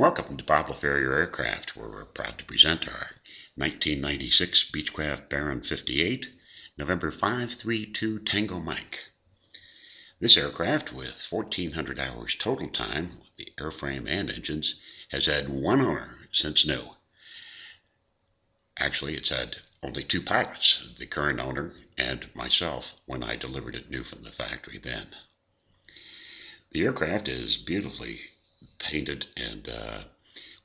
Welcome to LaFerriere Aircraft, where we're proud to present our 1996 Beechcraft Baron 58, November 532 Tango Mike. This aircraft, with 1,400 hours total time with the airframe and engines, has had one owner since new. Actually, it's had only two pilots, the current owner and myself, when I delivered it new from the factory then. The aircraft is beautifully painted and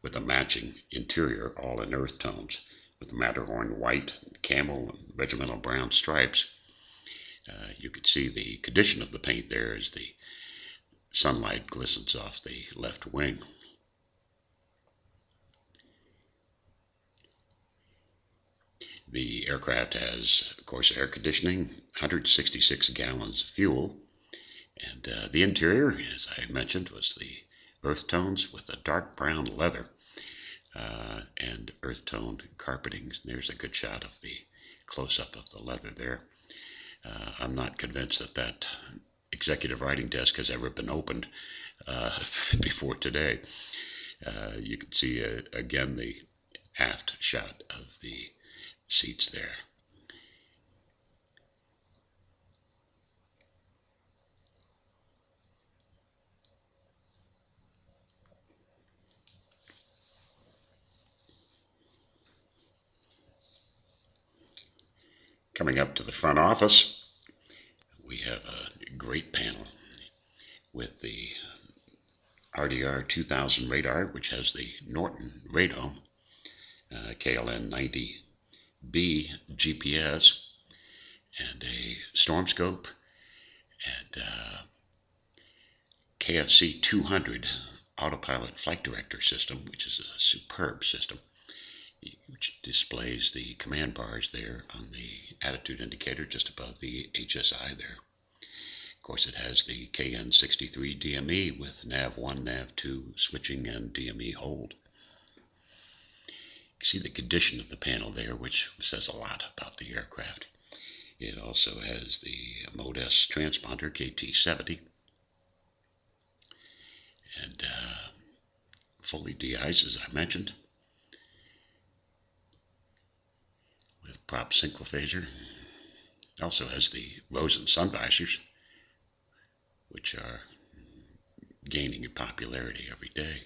with a matching interior, all in earth tones, with Matterhorn white, camel, and regimental brown stripes. You can see the condition of the paint there as the sunlight glistens off the left wing. The aircraft has, of course, air conditioning, 166 gallons of fuel, and the interior, as I mentioned, was the earth tones with a dark brown leather and earth toned carpeting. There's a good shot of the close-up of the leather there. I'm not convinced that that executive writing desk has ever been opened before today. You can see again the aft shot of the seats there. Coming up to the front office, we have a great panel with the RDR 2000 radar, which has the Norton radome, KLN 90B GPS, and a storm scope, and KFC 200 autopilot flight director system, which is a superb system, which displays the command bars there on the attitude indicator just above the HSI there. Of course, it has the N532TM DME with nav1, nav2 switching and DME hold. You can see the condition of the panel there, which says a lot about the aircraft. It also has the Mode S transponder, KT70, and fully de-ice, as I mentioned, with prop synchrophaser. It also has the Rosen sun visors, which are gaining in popularity every day.